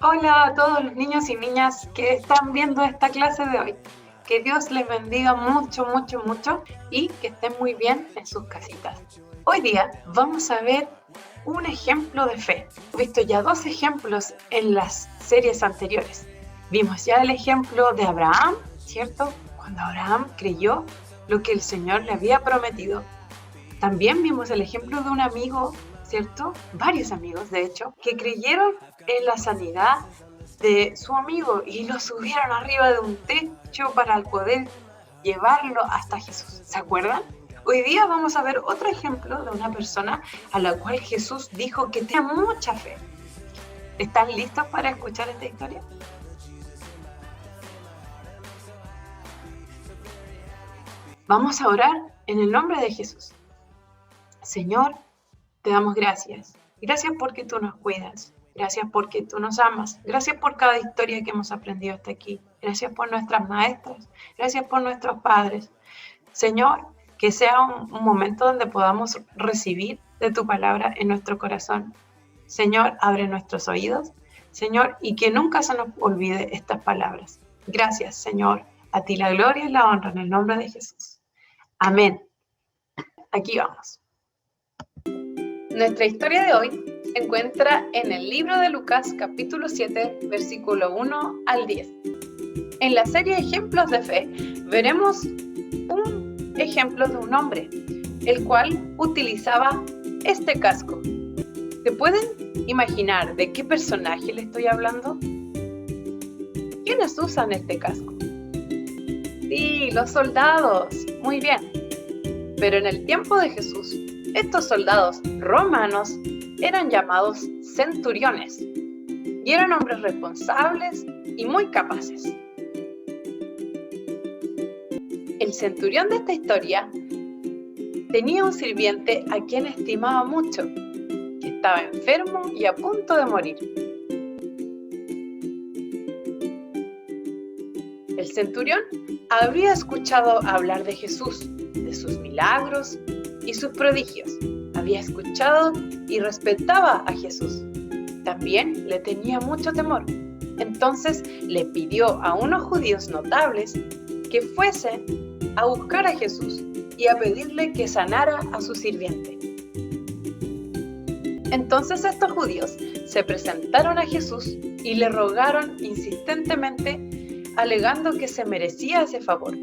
Hola a todos los niños y niñas que están viendo esta clase de hoy. Que Dios les bendiga mucho, mucho, mucho y que estén muy bien en sus casitas. Hoy día vamos a ver un ejemplo de fe. He visto ya 2 ejemplos en las series anteriores. Vimos ya el ejemplo de Abraham, ¿cierto? Cuando Abraham creyó lo que el Señor le había prometido. También vimos el ejemplo de un amigo, ¿cierto? Varios amigos, de hecho, que creyeron en la sanidad de su amigo y lo subieron arriba de un techo para poder llevarlo hasta Jesús. ¿Se acuerdan? Hoy día vamos a ver otro ejemplo de una persona a la cual Jesús dijo que tenía mucha fe. ¿Están listos para escuchar esta historia? Vamos a orar en el nombre de Jesús. Señor, te damos gracias. Gracias porque tú nos cuidas. Gracias porque tú nos amas. Gracias por cada historia que hemos aprendido hasta aquí. Gracias por nuestras maestras. Gracias por nuestros padres. Señor, que sea un momento donde podamos recibir de tu palabra en nuestro corazón. Señor, abre nuestros oídos. Señor, y que nunca se nos olvide estas palabras. Gracias, Señor. A ti la gloria y la honra en el nombre de Jesús. Amén. Aquí vamos. Nuestra historia de hoy se encuentra en el libro de Lucas, capítulo 7, versículo 1 al 10. En la serie Ejemplos de Fe, veremos un ejemplo de un hombre, el cual utilizaba este casco. ¿Se pueden imaginar de qué personaje le estoy hablando? ¿Quiénes usan este casco? Sí, los soldados. Muy bien. Pero en el tiempo de Jesús, estos soldados romanos eran llamados centuriones y eran hombres responsables y muy capaces. El centurión de esta historia tenía un sirviente a quien estimaba mucho, que estaba enfermo y a punto de morir. El centurión había escuchado hablar de Jesús, de sus milagros y sus prodigios. Había escuchado y respetaba a Jesús. También le tenía mucho temor. Entonces le pidió a unos judíos notables que fuesen a buscar a Jesús y a pedirle que sanara a su sirviente. Entonces estos judíos se presentaron a Jesús y le rogaron insistentemente, alegando que se merecía ese favor,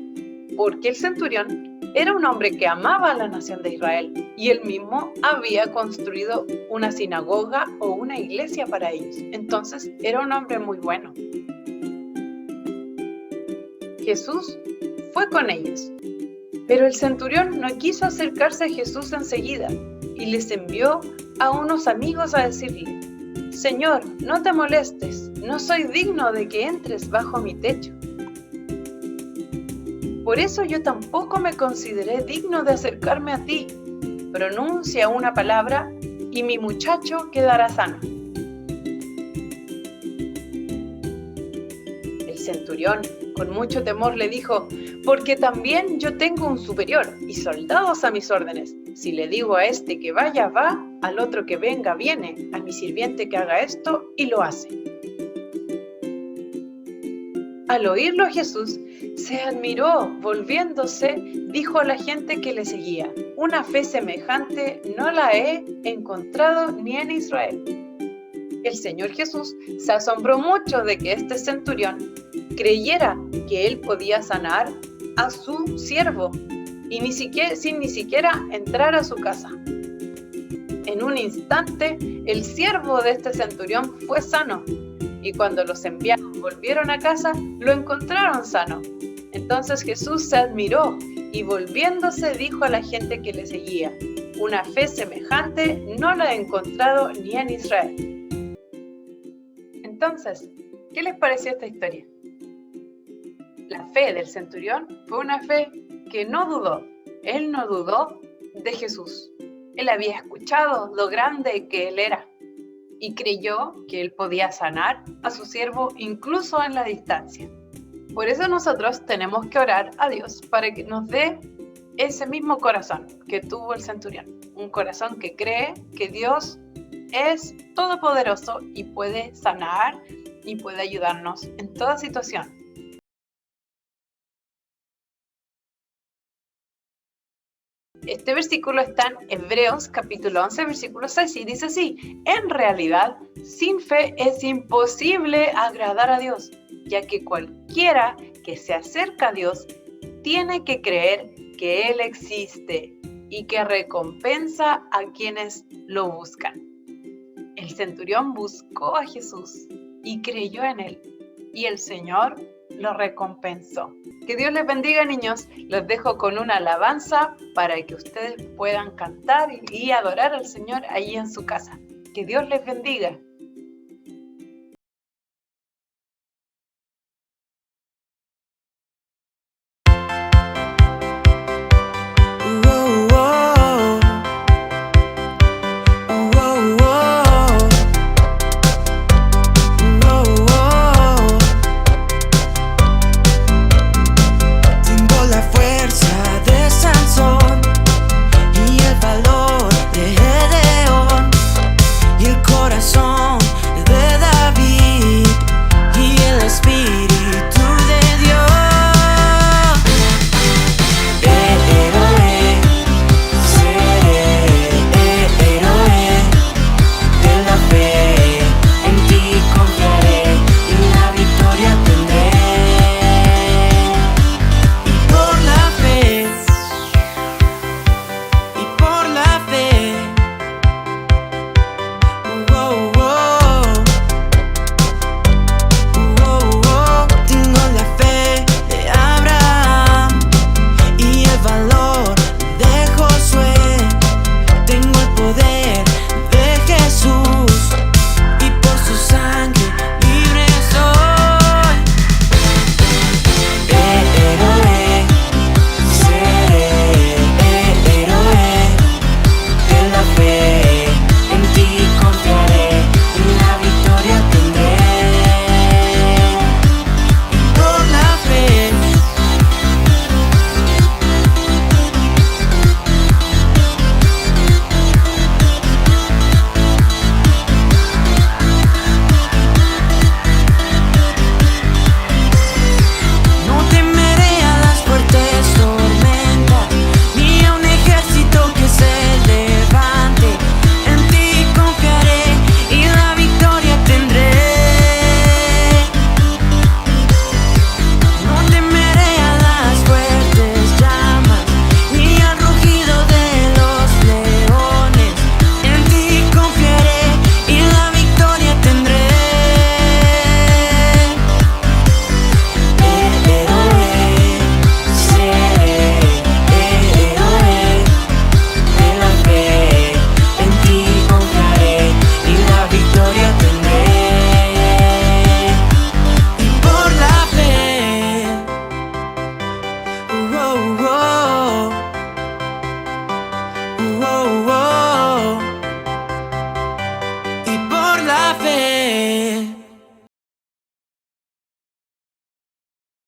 porque el centurión era un hombre que amaba a la nación de Israel y él mismo había construido una sinagoga o una iglesia para ellos. Entonces era un hombre muy bueno. Jesús fue con ellos, pero el centurión no quiso acercarse a Jesús enseguida y les envió a unos amigos a decirle: Señor, no te molestes, no soy digno de que entres bajo mi techo. Por eso yo tampoco me consideré digno de acercarme a ti. Pronuncia una palabra y mi muchacho quedará sano. El centurión, con mucho temor, le dijo: porque también yo tengo un superior y soldados a mis órdenes. Si le digo a este que vaya, va, al otro que venga, viene, a mi sirviente que haga esto, y lo hace. Al oírlo Jesús se admiró, volviéndose, dijo a la gente que le seguía: una fe semejante no la he encontrado ni en Israel. El Señor Jesús se asombró mucho de que este centurión creyera que él podía sanar a su siervo y sin ni siquiera entrar a su casa. En un instante, el siervo de este centurión fue sano, y cuando los enviados volvieron a casa, lo encontraron sano. Entonces Jesús se admiró y volviéndose dijo a la gente que le seguía: una fe semejante no la he encontrado ni en Israel. Entonces, ¿qué les pareció esta historia? La fe del centurión fue una fe que no dudó. Él no dudó de Jesús. Él había escuchado lo grande que él era y creyó que él podía sanar a su siervo incluso en la distancia. Por eso nosotros tenemos que orar a Dios para que nos dé ese mismo corazón que tuvo el centurión. Un corazón que cree que Dios es todopoderoso y puede sanar y puede ayudarnos en toda situación. Este versículo está en Hebreos capítulo 11, versículo 6 y dice así: en realidad, sin fe es imposible agradar a Dios, ya que cualquiera que se acerca a Dios tiene que creer que Él existe y que recompensa a quienes lo buscan. El centurión buscó a Jesús y creyó en Él, y el Señor lo recompensó. Que Dios les bendiga, niños. Los dejo con una alabanza para que ustedes puedan cantar y adorar al Señor allí en su casa. Que Dios les bendiga. Whoa, whoa.